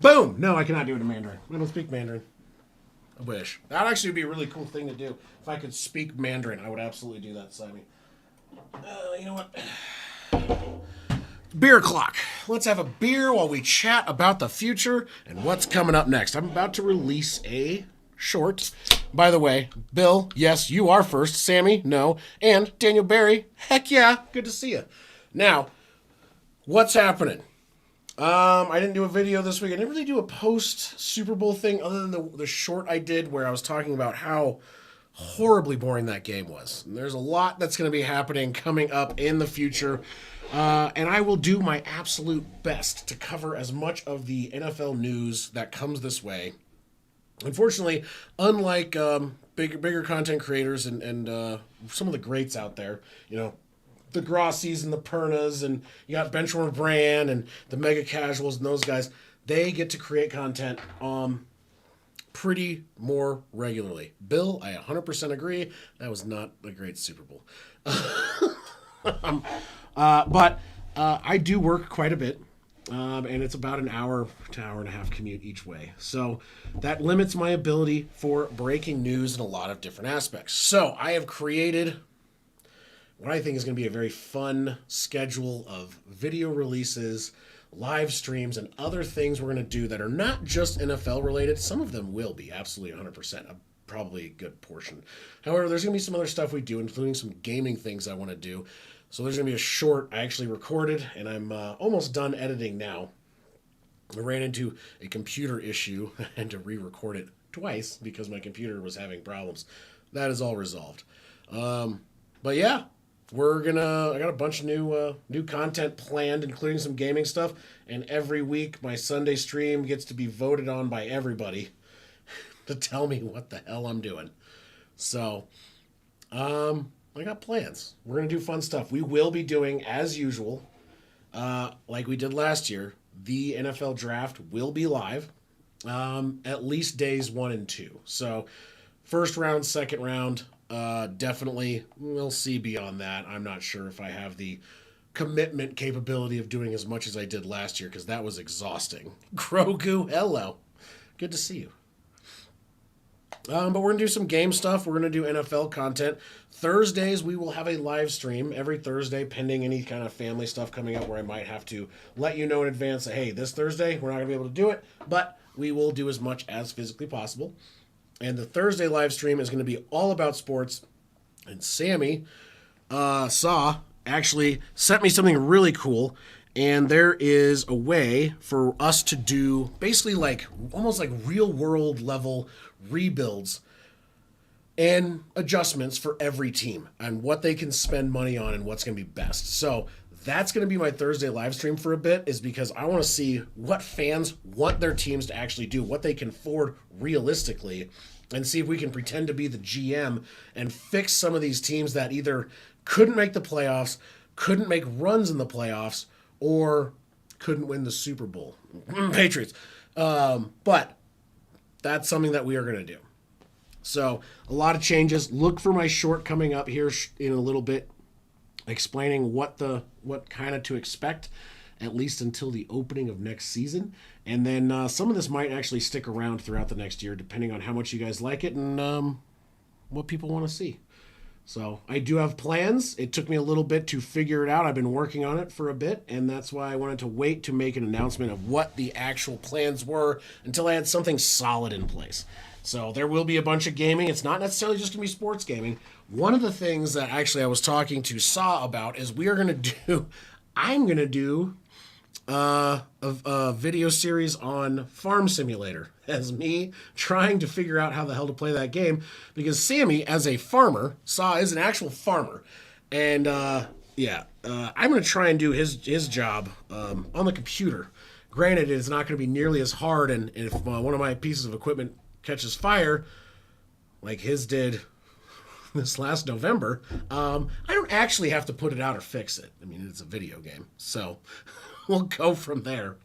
Boom! No, I cannot do it in Mandarin. I don't speak Mandarin. I wish. That would actually be a really cool thing to do. If I could speak Mandarin, I would absolutely do that, Simon. You know what? Beer clock. Let's have a beer while we chat about the future and what's coming up next. I'm about to release a short. By the way, Bill, yes, you are first. Sammy, no. And Daniel Barry, heck yeah, good to see you. Now, what's happening? I didn't do a video this week. I didn't really do a post Super Bowl thing other than the short I did where I was talking about how horribly boring that game was. And there's a lot that's going to be happening coming up in the future. And I will do my absolute best to cover as much of the NFL news that comes this way. Unfortunately, unlike bigger content creators and some of the greats out there, you know, the Grossies and the Pernas, and you got Benchwarmer Brand and the Mega Casuals and those guys, they get to create content pretty more regularly. Bill, I 100% agree. That was not a great Super Bowl. But I do work quite a bit, and it's about an hour to hour and a half commute each way. So that limits my ability for breaking news in a lot of different aspects. So I have created what I think is going to be a very fun schedule of video releases, live streams, and other things we're going to do that are not just NFL related. Some of them will be, absolutely 100%, probably a good portion. However, there's going to be some other stuff we do, including some gaming things I want to do. So there's going to be a short I actually recorded, and I'm almost done editing now. I ran into a computer issue and to re-record it twice because my computer was having problems. That is all resolved. But yeah. I got a bunch of new content planned, including some gaming stuff. And every week, my Sunday stream gets to be voted on by everybody to tell me what the hell I'm doing. So, I got plans. We're going to do fun stuff. We will be doing, as usual, like we did last year, the NFL draft will be live, at least days 1 and 2. So, first round, second round, definitely, we'll see beyond that. I'm not sure if I have the commitment capability of doing as much as I did last year because that was exhausting. Grogu, hello. Good to see you. But we're going to do some game stuff. We're going to do NFL content. Thursdays, we will have a live stream every Thursday, pending any kind of family stuff coming up where I might have to let you know in advance that, hey, this Thursday, we're not going to be able to do it, but we will do as much as physically possible. And the Thursday live stream is going to be all about sports. And Sammy actually sent me something really cool. And there is a way for us to do basically like almost like real world level rebuilds and adjustments for every team and what they can spend money on and what's going to be best. So that's going to be my Thursday live stream for a bit, is because I want to see what fans want their teams to actually do, what they can afford realistically, and see if we can pretend to be the GM and fix some of these teams that either couldn't make the playoffs, couldn't make runs in the playoffs, or couldn't win the Super Bowl. Patriots. But that's something that we are going to do. So a lot of changes. Look for my short coming up here in a little bit, explaining what kind of to expect, at least until the opening of next season. And then some of this might actually stick around throughout the next year, depending on how much you guys like it and what people want to see. So I do have plans. It took me a little bit to figure it out. I've been working on it for a bit, and that's why I wanted to wait to make an announcement of what the actual plans were until I had something solid in place. So there will be a bunch of gaming. It's not necessarily just going to be sports gaming. One of the things that actually I was talking to Saw about is I'm going to do a video series on Farm Simulator as me trying to figure out how the hell to play that game, because Sammy, as a farmer, is an actual farmer, and I'm going to try and do his job on the computer. Granted, it's not going to be nearly as hard, and if one of my pieces of equipment catches fire like his did this last November, I don't actually have to put it out or fix it. I mean, it's a video game, so we'll go from there.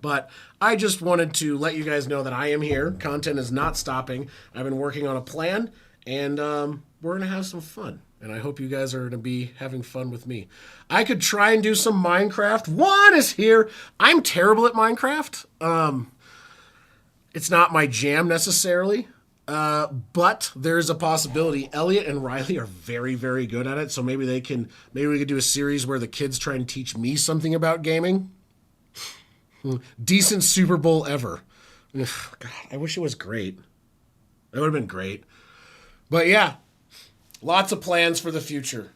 But I just wanted to let you guys know that I am here. Content is not stopping. I've been working on a plan, and we're going to have some fun. and I hope you guys are going to be having fun with me. I could try and do some Minecraft. Juan is here. I'm terrible at Minecraft. It's not my jam necessarily, but there's a possibility. Elliot and Riley are very, very good at it, so maybe we could do a series where the kids try and teach me something about gaming. Decent Super Bowl ever. Ugh, God, I wish it was great. That would have been great. But yeah, lots of plans for the future.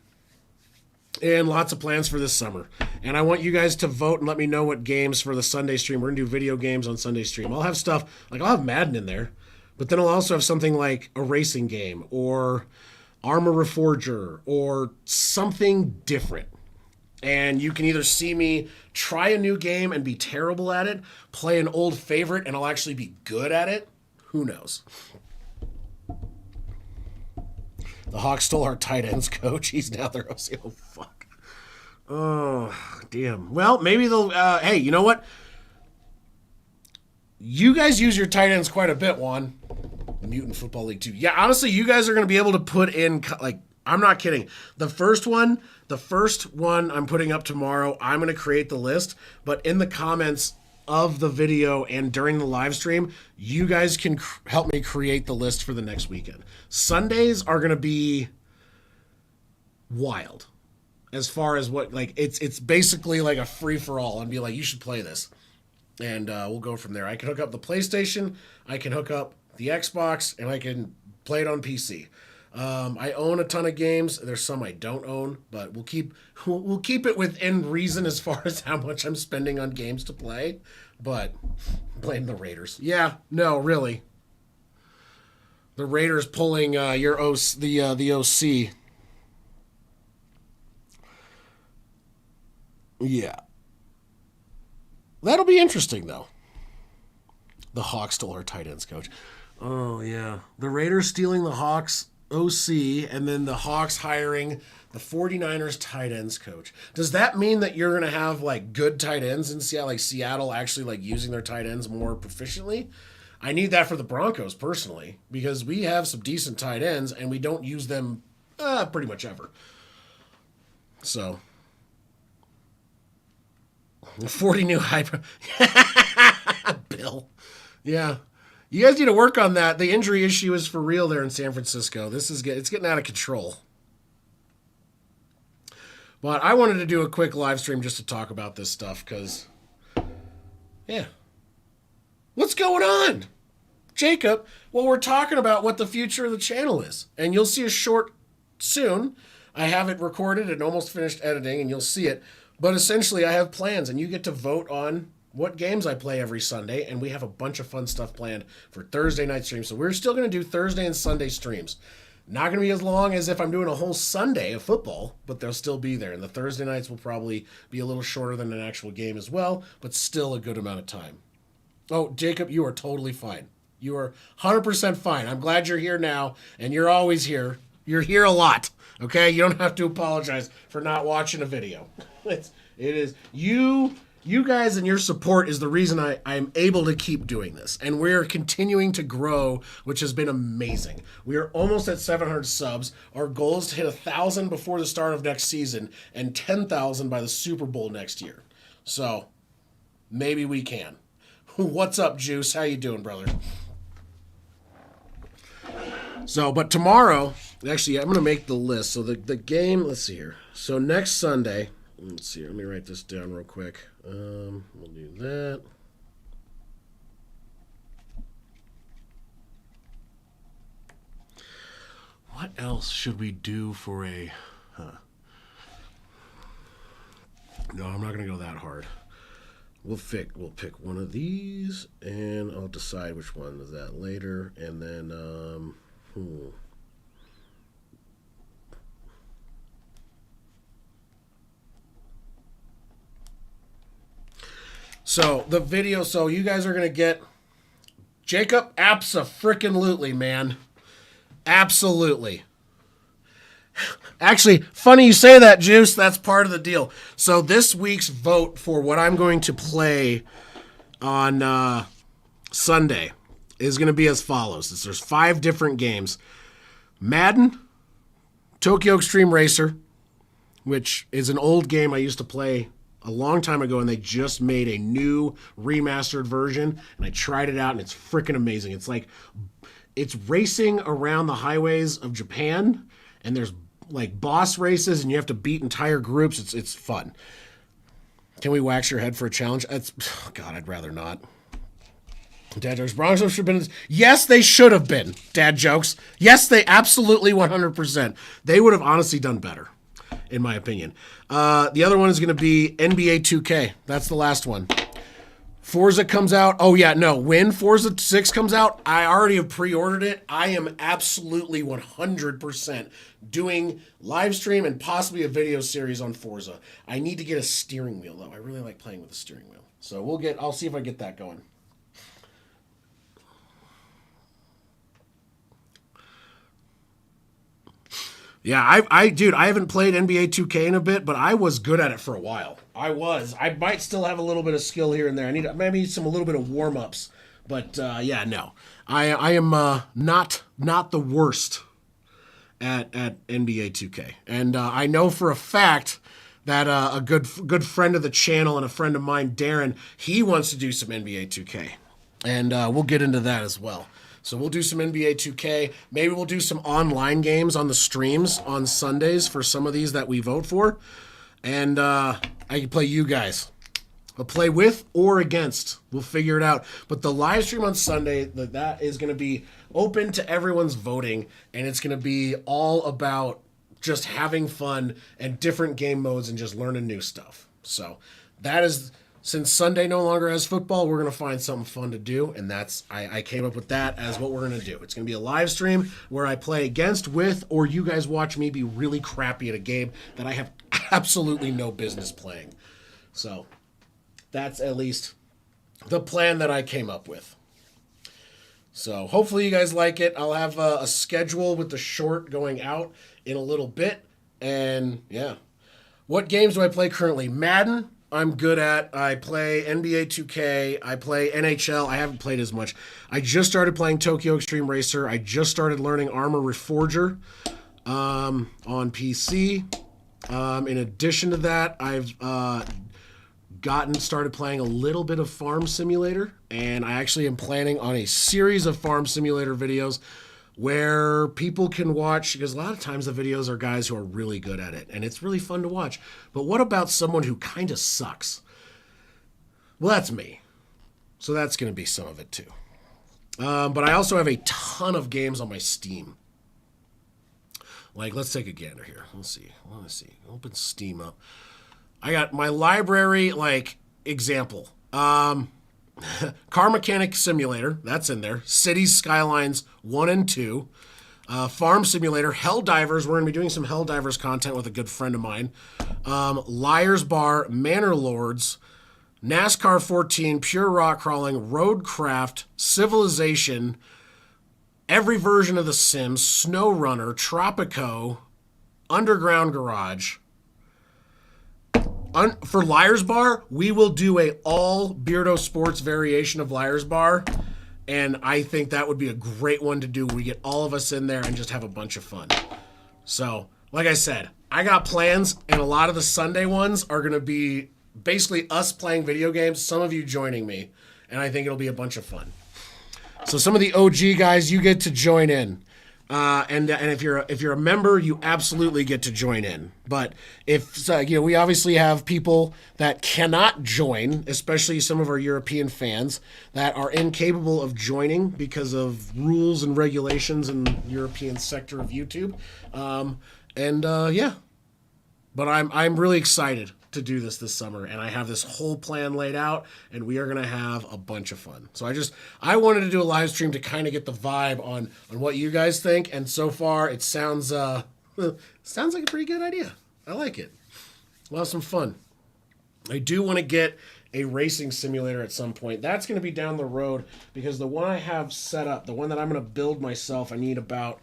And lots of plans for this summer. And I want you guys to vote and let me know what games for the Sunday stream. We're going to do video games on Sunday stream. I'll have stuff, like I'll have Madden in there. But then I'll also have something like a racing game or Armor Reforger or something different. And you can either see me try a new game and be terrible at it, play an old favorite and I'll actually be good at it. Who knows? The Hawks stole our tight ends coach. He's now their OC. Oh, fuck. Oh, damn. Well, maybe they'll... hey, you know what? You guys use your tight ends quite a bit, Juan. Mutant Football League 2. Yeah, honestly, you guys are going to be able to put in... like, I'm not kidding. The first one I'm putting up tomorrow, I'm going to create the list. But in the comments of the video and during the live stream, you guys can help me create the list for the next weekend. Sundays are going to be wild as far as what, like, it's basically like a free-for-all and be like, you should play this. And we'll go from there. I can hook up the PlayStation, I can hook up the Xbox, and I can play it on PC. I own a ton of games. There's some I don't own, but we'll keep it within reason as far as how much I'm spending on games to play. But blame the Raiders. Yeah, no, really. The Raiders pulling your the OC. Yeah, that'll be interesting though. The Hawks stole our tight ends coach. Oh yeah, the Raiders stealing the Hawks OC, and then the Hawks hiring the 49ers tight ends coach. Does that mean that you're going to have like good tight ends in Seattle, like Seattle actually like using their tight ends more proficiently? I need that for the Broncos personally, because we have some decent tight ends and we don't use them pretty much ever. So 40 new hyper Bill. Yeah. You guys need to work on that. The injury issue is for real there in San Francisco. It's getting out of control. But I wanted to do a quick live stream just to talk about this stuff because, yeah. What's going on? Jacob, well, we're talking about what the future of the channel is. And you'll see a short soon. I have it recorded and almost finished editing, and you'll see it. But essentially, I have plans, and you get to vote on what games I play every Sunday, and we have a bunch of fun stuff planned for Thursday night streams. So we're still going to do Thursday and Sunday streams. Not going to be as long as if I'm doing a whole Sunday of football, but they'll still be there. And the Thursday nights will probably be a little shorter than an actual game as well, but still a good amount of time. Oh, Jacob, you are totally fine. You are 100% fine. I'm glad you're here now, and you're always here. You're here a lot, okay? You don't have to apologize for not watching a video. It is you guys and your support is the reason I'm able to keep doing this. And we're continuing to grow, which has been amazing. We are almost at 700 subs. Our goal is to hit 1,000 before the start of next season and 10,000 by the Super Bowl next year. So maybe we can. What's up, Juice? How you doing, brother? So, but tomorrow, actually, I'm going to make the list. So the game, let's see here. So next Sunday, let's see here. Let me write this down real quick. We'll do that. What else should we do for a... No, I'm not going to go that hard. We'll pick one of these, and I'll decide which one is that later. And then, So the video, so you guys are going to get Jacob, abso-frickin-lutely, man. Absolutely. Actually, funny you say that, Juice. That's part of the deal. So this week's vote for what I'm going to play on Sunday is going to be as follows. There's 5 different games. Madden Tokyo Extreme Racer, which is an old game I used to play a long time ago, and they just made a new remastered version, and I tried it out, and it's freaking amazing. It's racing around the highways of Japan, and there's like boss races, and you have to beat entire groups. It's fun. Can we wax your head for a challenge? God, I'd rather not. Dad jokes. Broncos should have been. Yes, they should have been. Dad jokes. Yes, they absolutely 100%. They would have honestly done better, in my opinion. The other one is going to be NBA 2K. That's the last one. Forza comes out. Oh, yeah, no. When Forza 6 comes out, I already have pre-ordered it. I am absolutely 100% doing live stream and possibly a video series on Forza. I need to get a steering wheel, though. I really like playing with a steering wheel. So I'll see if I get that going. Yeah, dude, I haven't played NBA 2K in a bit, but I was good at it for a while. I might still have a little bit of skill here and there. I need maybe a little bit of warm ups, but yeah, no, I am not the worst at NBA 2K, and I know for a fact that a good friend of the channel and a friend of mine, Darren, he wants to do some NBA 2K, and we'll get into that as well. So we'll do some NBA 2K. Maybe we'll do some online games on the streams on Sundays for some of these that we vote for. And I can play you guys. I'll play with or against. We'll figure it out. But the live stream on Sunday, that is going to be open to everyone's voting. And it's going to be all about just having fun and different game modes and just learning new stuff. So that is... Since Sunday no longer has football, we're going to find something fun to do, and I came up with that as what we're going to do. It's going to be a live stream where I play against, with, or you guys watch me be really crappy at a game that I have absolutely no business playing. So that's at least the plan that I came up with. So hopefully you guys like it. I'll have a schedule with the short going out in a little bit, and yeah. What games do I play currently? Madden. I'm good at. I play NBA 2K. I play NHL. I haven't played as much. I just started playing Tokyo Extreme Racer. I just started learning Armor Reforger on PC. In addition to that, I've started playing a little bit of Farm Simulator, and I actually am planning on a series of Farm Simulator videos where people can watch, because a lot of times the videos are guys who are really good at it, and it's really fun to watch. But what about someone who kind of sucks? Well, that's me. So that's going to be some of it too. But I also have a ton of games on my Steam. Like, let's take a gander here. Let's see. Open Steam up. I got my library, like, example. Car Mechanic Simulator, that's in there. Cities Skylines 1 and 2. Farm Simulator. Helldivers, we're going to be doing some Helldivers content with a good friend of mine. Liar's Bar, Manor Lords, NASCAR 14, Pure Rock Crawling, Roadcraft, Civilization, every version of The Sims, SnowRunner, Tropico, Underground Garage. For Liar's Bar, we will do a all Beardo Sports variation of Liar's Bar, and I think that would be a great one to do. We get all of us in there and just have a bunch of fun. So, like I said, I got plans, and a lot of the Sunday ones are going to be basically us playing video games, some of you joining me, and I think it'll be a bunch of fun. So some of the OG guys, you get to join in. And if you're a member, you absolutely get to join in. But if we obviously have people that cannot join, especially some of our European fans that are incapable of joining because of rules and regulations in the European sector of YouTube. Yeah. But I'm really excited to do this summer, and I have this whole plan laid out, and we are going to have a bunch of fun. So I wanted to do a live stream to kind of get the vibe on what you guys think, and so far it sounds like a pretty good idea. I like it. We'll have some fun. I do want to get a racing simulator at some point. That's going to be down the road, because the one I have set up, the one that I'm going to build myself, I need about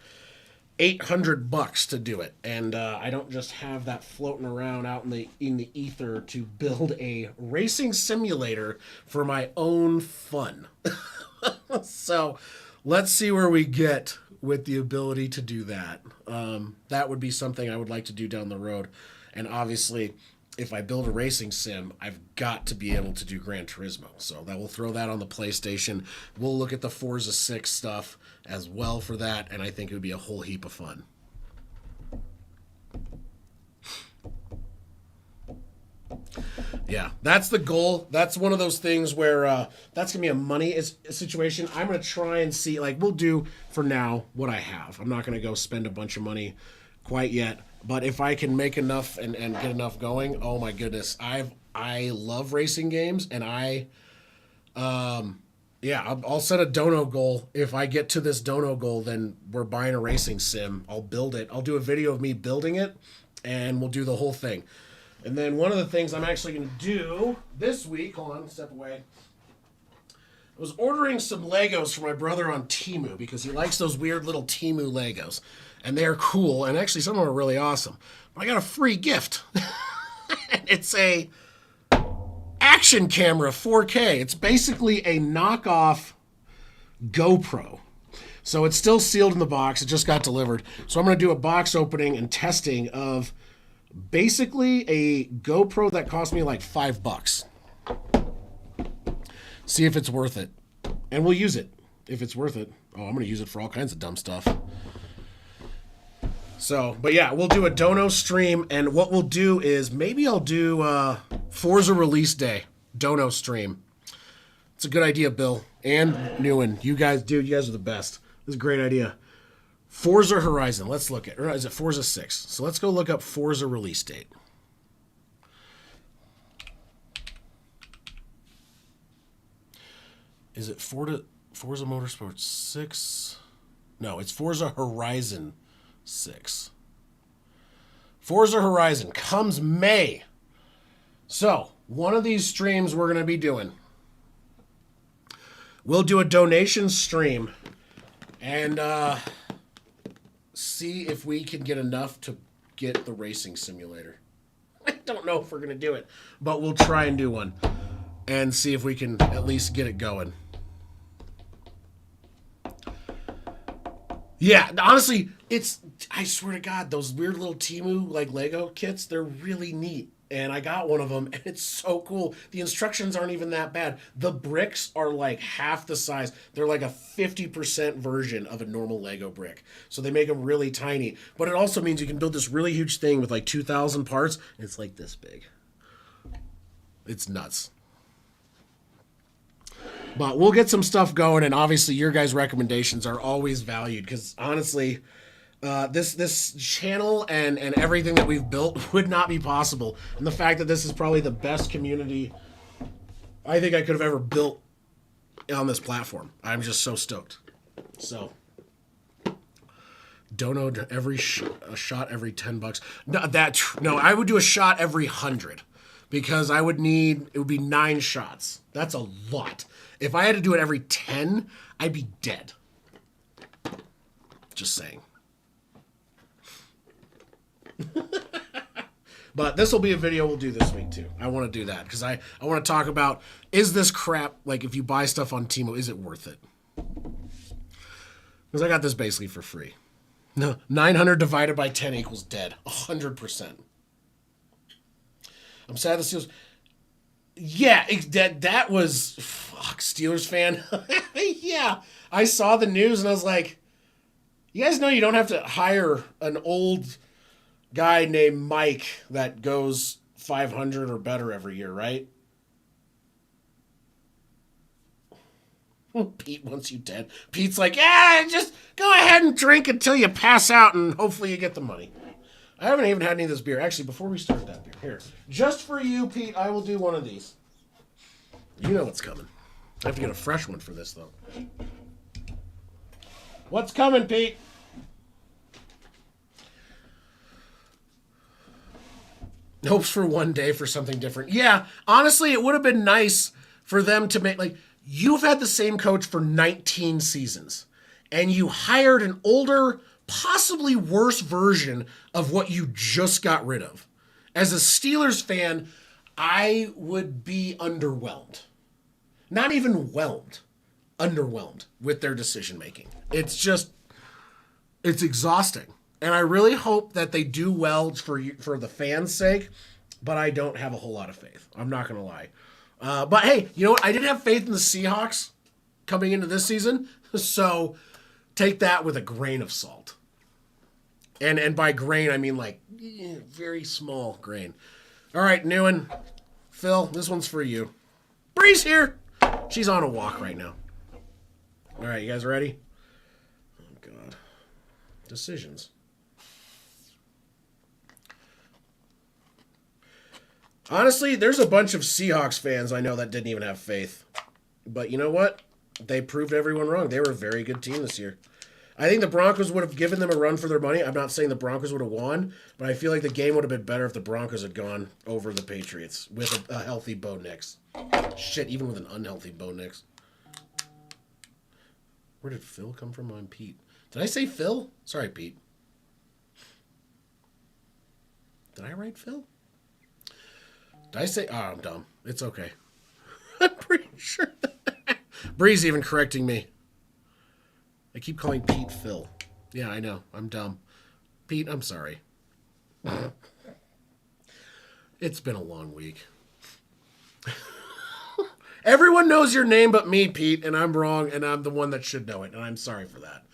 $800 to do it, and I don't just have that floating around out in the ether to build a racing simulator for my own fun. So let's see where we get with the ability to do that. That would be something I would like to do down the road. And obviously, if I build a racing sim, I've got to be able to do Gran Turismo. So that will throw that on the PlayStation. We'll look at the Forza 6 stuff as well for that, and I think it would be a whole heap of fun. Yeah, that's the goal. That's one of those things where that's going to be a money situation. I'm going to try and see, like, we'll do for now what I have. I'm not going to go spend a bunch of money quite yet. But if I can make enough and get enough going, oh my goodness. I love racing games, and I'll set a dono goal. If I get to this dono goal, then we're buying a racing sim. I'll build it. I'll do a video of me building it, and we'll do the whole thing. And then one of the things I'm actually going to do this week, hold on, step away. I was ordering some Legos for my brother on Temu because he likes those weird little Temu Legos. And they're cool, and actually some of them are really awesome. But I got a free gift. It's a action camera 4K. It's basically a knockoff GoPro. So it's still sealed in the box. It just got delivered. So I'm going to do a box opening and testing of basically a GoPro that cost me like $5. See if it's worth it. And we'll use it if it's worth it. Oh, I'm going to use it for all kinds of dumb stuff. So, but yeah, we'll do a dono stream, and what we'll do is maybe I'll do Forza release day dono stream. It's a good idea, Bill and Newen. You guys are the best. This is a great idea. Forza Horizon. Let's look at, or is it Forza 6? So let's go look up Forza release date. Is it Forza Motorsport 6? No, it's Forza Horizon 6. Forza Horizon comes May. So, one of these streams we're going to be doing. We'll do a donation stream and see if we can get enough to get the racing simulator. I don't know if we're going to do it, but we'll try and do one and see if we can at least get it going. Yeah, honestly, I swear to God, those weird little Temu, like, Lego kits, they're really neat. And I got one of them, and it's so cool. The instructions aren't even that bad. The bricks are like half the size. They're like a 50% version of a normal Lego brick. So they make them really tiny. But it also means you can build this really huge thing with like 2,000 parts, and it's like this big. It's nuts. But we'll get some stuff going, and obviously your guys' recommendations are always valued, because honestly, this channel and everything that we've built would not be possible. And the fact that this is probably the best community I think I could have ever built on this platform. I'm just so stoked. So, dono every a shot every $10. No, I would do a shot every 100, because it would be 9 shots. That's a lot. If I had to do it every 10, I'd be dead. Just saying. But this will be a video we'll do this week too. I want to do that because I want to talk about, is this crap, like, if you buy stuff on Temu, is it worth it? Because I got this basically for free. No, 900 divided by 10 equals dead. 100%. I'm sad the Steelers... Yeah, that was... Fuck, Steelers fan. Yeah, I saw the news and I was like, you guys know you don't have to hire an old guy named Mike that goes 500 or better every year, right? Pete wants you dead. Pete's like, yeah, just go ahead and drink until you pass out and hopefully you get the money. I haven't even had any of this beer. Actually, before we start that beer, here. Just for you, Pete, I will do one of these. You know what's coming. I have to get a fresh one for this, though. What's coming, Pete? Hopes for one day for something different. Yeah, honestly, it would have been nice for them to make, like, you've had the same coach for 19 seasons, and you hired an older, possibly worse version of what you just got rid of. As a Steelers fan, I would be underwhelmed. Not even whelmed. Underwhelmed with their decision making. It's just, It's exhausting. And I really hope that they do well for the fans' sake, but I don't have a whole lot of faith. I'm not going to lie. But hey, you know what? I did have faith in the Seahawks coming into this season, so take that with a grain of salt. And by grain, I mean like very small grain. All right, Newen, Phil, this one's for you. Bree's here. She's on a walk right now. All right, you guys ready? Oh, God. Decisions. Honestly, there's a bunch of Seahawks fans I know that didn't even have faith. But you know what? They proved everyone wrong. They were a very good team this year. I think the Broncos would have given them a run for their money. I'm not saying the Broncos would have won, but I feel like the game would have been better if the Broncos had gone over the Patriots with a healthy Bo Nix. Shit, even with an unhealthy Bo Nix. Where did Phil come from? I'm Pete. Did I say Phil? Sorry, Pete. Did I write Phil? Did I say... Oh, I'm dumb. It's okay. I'm pretty sure. Bree's even correcting me. I keep calling Pete Phil. Yeah, I know. I'm dumb. Pete, I'm sorry. It's been a long week. Everyone knows your name but me, Pete, and I'm wrong, and I'm the one that should know it, and I'm sorry for that.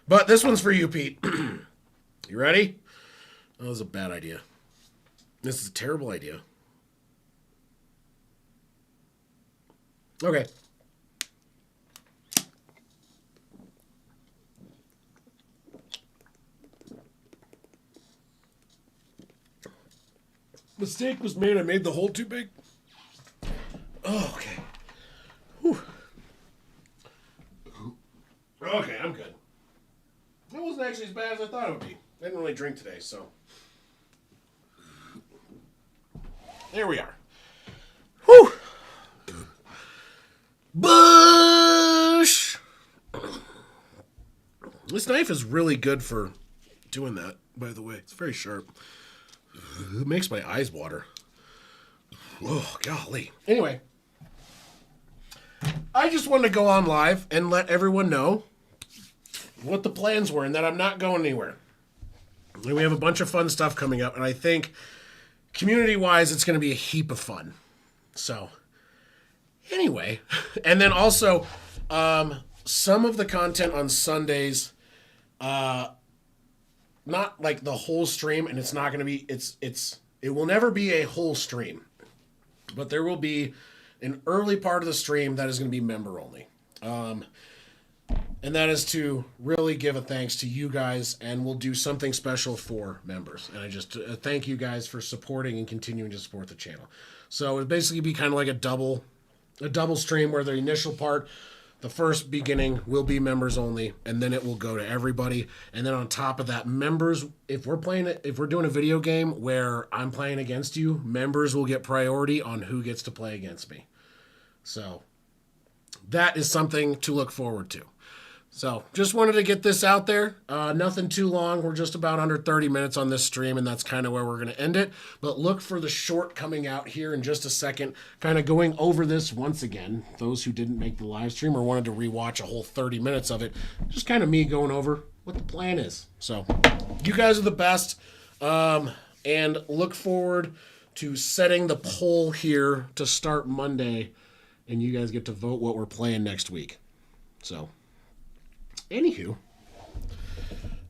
But this one's for you, Pete. You ready? That was a bad idea. This is a terrible idea. Okay. Mistake was made. I made the hole too big. Oh, okay. Whew. Okay, I'm good. It wasn't actually as bad as I thought it would be. I didn't really drink today, so. There we are. Whew. Bush! This knife is really good for doing that, by the way. It's very sharp. It makes my eyes water. Oh, golly. Anyway, I just wanted to go on live and let everyone know what the plans were and that I'm not going anywhere. And we have a bunch of fun stuff coming up, and I think community-wise it's going to be a heap of fun. So, anyway. And then also, some of the content on Sundays, not like the whole stream, and it's not going to be, it will never be a whole stream, but there will be an early part of the stream that is going to be member only. And that is to really give a thanks to you guys, and we'll do something special for members. And I just thank you guys for supporting and continuing to support the channel. So it'll basically be kind of like a double stream where the initial part, the first beginning, will be members only, and then it will go to everybody. And then on top of that, members, if we're doing a video game where I'm playing against you, members will get priority on who gets to play against me. So that is something to look forward to. So just wanted to get this out there. Nothing too long. We're just about under 30 minutes on this stream, and that's kind of where we're going to end it. But look for the short coming out here in just a second, kind of going over this once again. Those who didn't make the live stream or wanted to rewatch a whole 30 minutes of it, just kind of me going over what the plan is. So you guys are the best, and look forward to setting the poll here to start Monday, and you guys get to vote what we're playing next week. So... Anywho,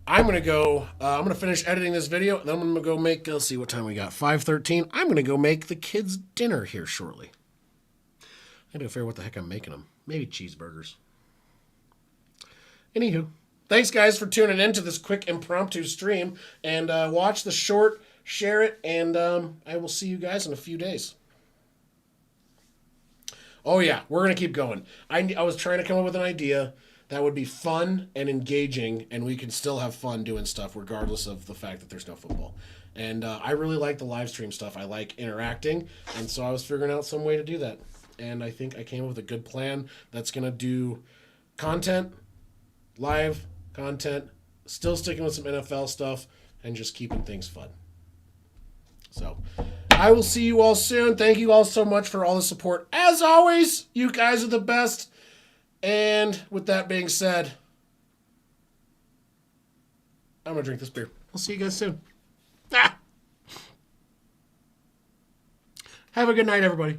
I'm going to finish editing this video, and then I'm going to go make, let's see what time we got, 5:13. I'm going to go make the kids dinner here shortly. I gotta figure out what the heck I'm making them. Maybe cheeseburgers. Anywho, thanks guys for tuning in to this quick impromptu stream, and watch the short, share it, and I will see you guys in a few days. Oh yeah, we're going to keep going. I was trying to come up with an idea that would be fun and engaging, and we can still have fun doing stuff regardless of the fact that there's no football. And I really like the live stream stuff. I like interacting, and so I was figuring out some way to do that. And I think I came up with a good plan that's going to do content, live content, still sticking with some NFL stuff, and just keeping things fun. So I will see you all soon. Thank you all so much for all the support. As always, you guys are the best. And with that being said, I'm going to drink this beer. I'll see you guys soon. Ah! Have a good night, everybody.